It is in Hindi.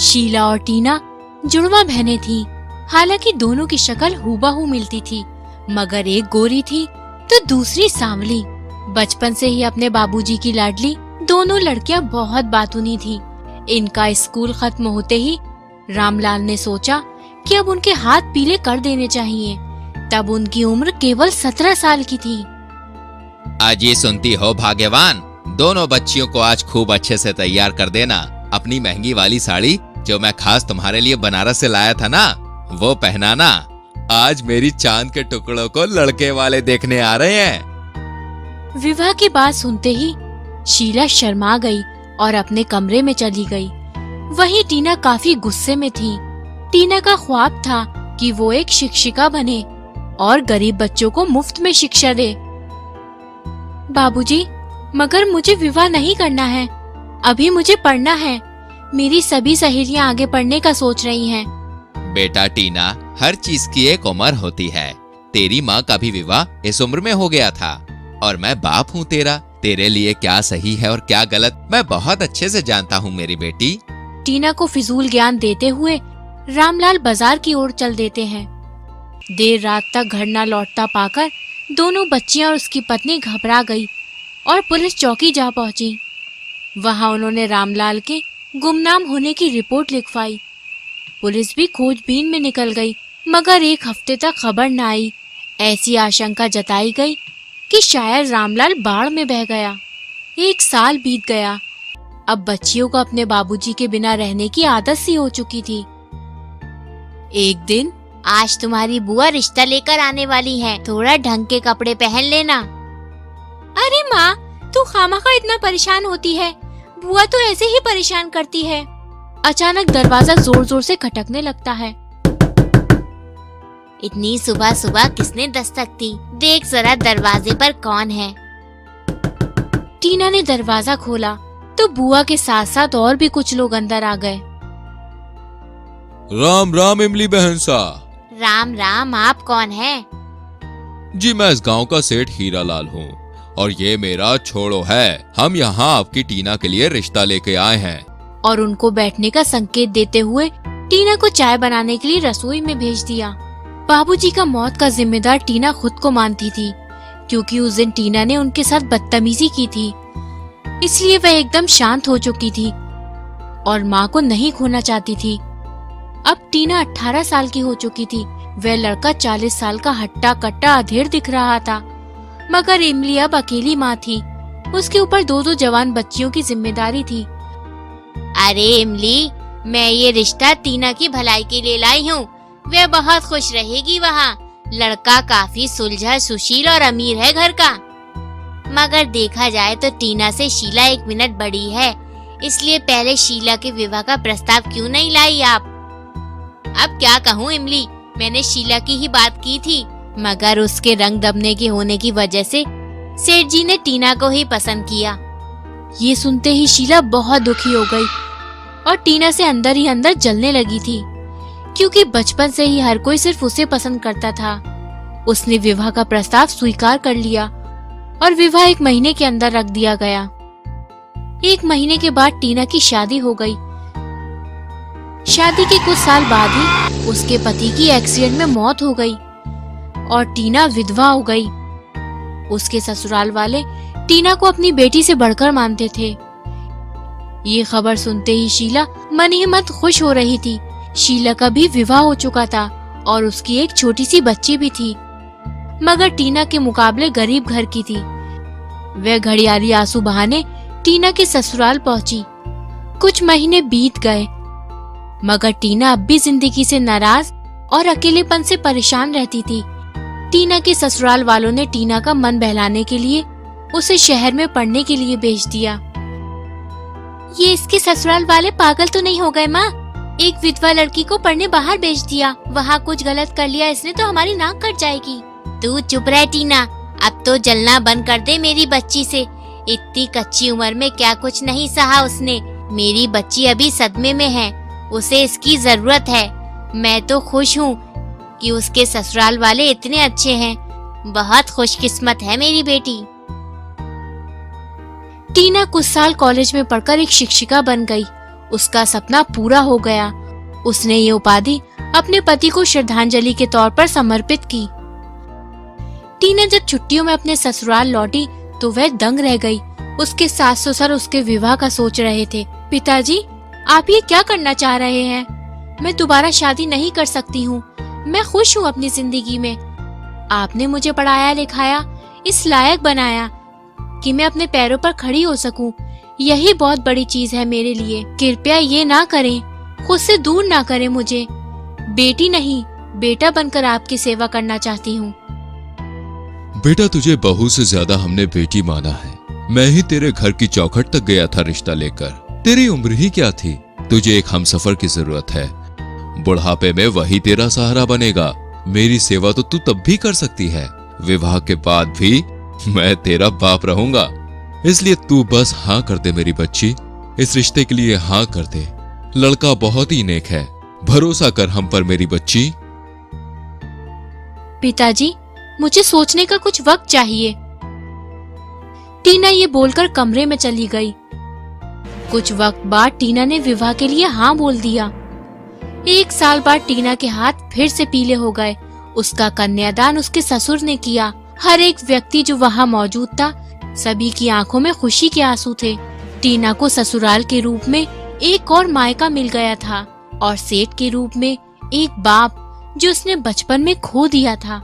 शीला और टीना जुड़वा बहनें थीं। हालांकि दोनों की शक्ल हूबहू मिलती थी, मगर एक गोरी थी तो दूसरी सांवली। बचपन से ही अपने बाबूजी की लाडली दोनों लड़कियां बहुत बातूनी थीं। इनका स्कूल खत्म होते ही रामलाल ने सोचा कि अब उनके हाथ पीले कर देने चाहिए। तब उनकी उम्र केवल 17 साल की थी। आज ये सुनती हो भाग्यवान, दोनों बच्चियों को आज खूब अच्छे से तैयार कर देना। अपनी महंगी वाली साड़ी जो मैं खास तुम्हारे लिए बनारस से लाया था ना, वो पहनाना। आज मेरी चांद के टुकड़ों को लड़के वाले देखने आ रहे हैं। विवाह की बात सुनते ही शीला शर्मा गई और अपने कमरे में चली गई। वहीं टीना काफी गुस्से में थी। टीना का ख्वाब था कि वो एक शिक्षिका बने और गरीब बच्चों को मुफ्त में शिक्षा दे। बाबूजी, मगर मुझे विवाह नहीं करना है। अभी मुझे पढ़ना है। मेरी सभी सहेलियां आगे पढ़ने का सोच रही हैं। बेटा टीना, हर चीज की एक उम्र होती है। तेरी माँ का भी विवाह इस उम्र में हो गया था और मैं बाप हूँ तेरा। तेरे लिए क्या सही है और क्या गलत मैं बहुत अच्छे से जानता हूँ मेरी बेटी। टीना को फिजूल ज्ञान देते हुए रामलाल बाजार की ओर चल देते हैं। देर रात तक घर न लौटता पाकर दोनों बच्चियां और उसकी पत्नी घबरा गई और पुलिस चौकी जा पहुंची। वहां उन्होंने रामलाल के गुमनाम होने की रिपोर्ट लिखवाई। पुलिस भी खोजबीन में निकल गई, मगर एक हफ्ते तक खबर न आई। ऐसी आशंका जताई गई कि शायद रामलाल बाढ़ में बह गया। 1 साल बीत गया। अब बच्चियों को अपने बाबूजी के बिना रहने की आदत सी हो चुकी थी। एक दिन, आज तुम्हारी बुआ रिश्ता लेकर आने वाली है, थोड़ा ढंग के कपड़े पहन लेना। अरे माँ, तू खामखा इतना परेशान होती है। बुआ तो ऐसे ही परेशान करती है। अचानक दरवाजा जोर जोर से खटकने लगता है। इतनी सुबह सुबह किसने दस्तक दी? देख जरा दरवाजे पर कौन है। टीना ने दरवाजा खोला तो बुआ के साथ साथ और भी कुछ लोग अंदर आ गए। राम राम इमली बहन सा। राम राम, आप कौन है? जी मैं इस गांव का सेठ हीरा लाल हूँ और ये मेरा छोड़ो है। हम यहाँ आपकी टीना के लिए रिश्ता लेके आए हैं। और उनको बैठने का संकेत देते हुए टीना को चाय बनाने के लिए रसोई में भेज दिया। बाबूजी का मौत का जिम्मेदार टीना खुद को मानती थी, क्योंकि उस दिन टीना ने उनके साथ बदतमीजी की थी। इसलिए वह एकदम शांत हो चुकी थी और माँ को नहीं खोना चाहती थी। अब टीना 18 साल की हो चुकी थी। वह लड़का 40 साल का हट्टा कट्टा अधेड़ दिख रहा था, मगर इमली अब अकेली माँ थी। उसके ऊपर 2 जवान बच्चियों की जिम्मेदारी थी। अरे इमली, मैं ये रिश्ता टीना की भलाई के लिए लाई हूँ। वह बहुत खुश रहेगी वहाँ। लड़का काफी सुलझा, सुशील और अमीर है घर का। मगर देखा जाए तो टीना से शीला 1 मिनट बड़ी है, इसलिए पहले शीला के विवाह का प्रस्ताव क्यों नहीं लाई आप? अब क्या कहूँ इमली, मैंने शीला की ही बात की थी, मगर उसके रंग दबने के होने की वजह से सेठ जी ने टीना को ही पसंद किया। ये सुनते ही शीला बहुत दुखी हो गई और टीना से अंदर ही अंदर जलने लगी थी, क्योंकि बचपन से ही हर कोई सिर्फ उसे पसंद करता था। उसने विवाह का प्रस्ताव स्वीकार कर लिया और विवाह 1 महीने के अंदर रख दिया गया। 1 महीने के बाद टीना की शादी हो गई। शादी के कुछ साल बाद ही उसके पति की एक्सीडेंट में मौत हो गई और टीना विधवा हो गई। उसके ससुराल वाले टीना को अपनी बेटी से बढ़कर मानते थे। ये खबर सुनते ही शीला मन ही मन खुश हो रही थी। शीला का भी विवाह हो चुका था और उसकी एक छोटी सी बच्ची भी थी, मगर टीना के मुकाबले गरीब घर की थी। वह घड़ियाली आंसू बहाने टीना के ससुराल पहुंची। कुछ महीने बीत गए, मगर टीना अब भी जिंदगी से नाराज और अकेलेपन से परेशान रहती थी। टीना के ससुराल वालों ने टीना का मन बहलाने के लिए उसे शहर में पढ़ने के लिए भेज दिया। ये इसके ससुराल वाले पागल तो नहीं हो गए माँ? एक विधवा लड़की को पढ़ने बाहर भेज दिया। वहाँ कुछ गलत कर लिया इसने तो हमारी नाक कट जाएगी। तू चुप रह टीना, अब तो जलना बंद कर दे मेरी बच्ची से। इतनी कच्ची उम्र में क्या कुछ नहीं सहा उसने। मेरी बच्ची अभी सदमे में है, उसे इसकी जरूरत है। मैं तो खुश हूँ कि उसके ससुराल वाले इतने अच्छे हैं। बहुत खुशकिस्मत है मेरी बेटी। टीना कुछ साल कॉलेज में पढ़कर एक शिक्षिका बन गई उसका सपना पूरा हो गया। उसने ये उपाधि अपने पति को श्रद्धांजलि के तौर पर समर्पित की। टीना जब छुट्टियों में अपने ससुराल लौटी तो वह दंग रह गई। उसके सास ससुर उसके विवाह का सोच रहे थे। पिताजी, आप ये क्या करना चाह रहे हैं? मैं दोबारा शादी नहीं कर सकती हूँ। मैं खुश हूँ अपनी जिंदगी में। आपने मुझे पढ़ाया लिखाया, इस लायक बनाया कि मैं अपने पैरों पर खड़ी हो सकूं। यही बहुत बड़ी चीज है मेरे लिए। कृपया ये ना करें, खुद से दूर ना करें मुझे। बेटी नहीं, बेटा बनकर आपकी सेवा करना चाहती हूँ। बेटा, तुझे बहू से ज्यादा हमने बेटी माना है। मैं ही तेरे घर की चौखट तक गया था रिश्ता लेकर। तेरी उम्र ही क्या थी? तुझे एक हमसफर की जरूरत है। बुढ़ापे में वही तेरा सहारा बनेगा। मेरी सेवा तो तू तब भी कर सकती है। विवाह के बाद भी मैं तेरा बाप रहूंगा। इसलिए तू बस हाँ कर दे मेरी बच्ची। इस रिश्ते के लिए हाँ कर दे। लड़का बहुत ही नेक है। भरोसा कर हम पर मेरी बच्ची। पिताजी, मुझे सोचने का कुछ वक्त चाहिए। टीना ये बोलकर कमरे में चली गई। कुछ वक्त बाद टीना ने विवाह के लिए हाँ बोल दिया। 1 साल बाद टीना के हाथ फिर से पीले हो गए। उसका कन्यादान उसके ससुर ने किया। हर एक व्यक्ति जो वहाँ मौजूद था, सभी की आंखों में खुशी के आंसू थे। टीना को ससुराल के रूप में एक और मायका मिल गया था और सेठ के रूप में एक बाप जो उसने बचपन में खो दिया था।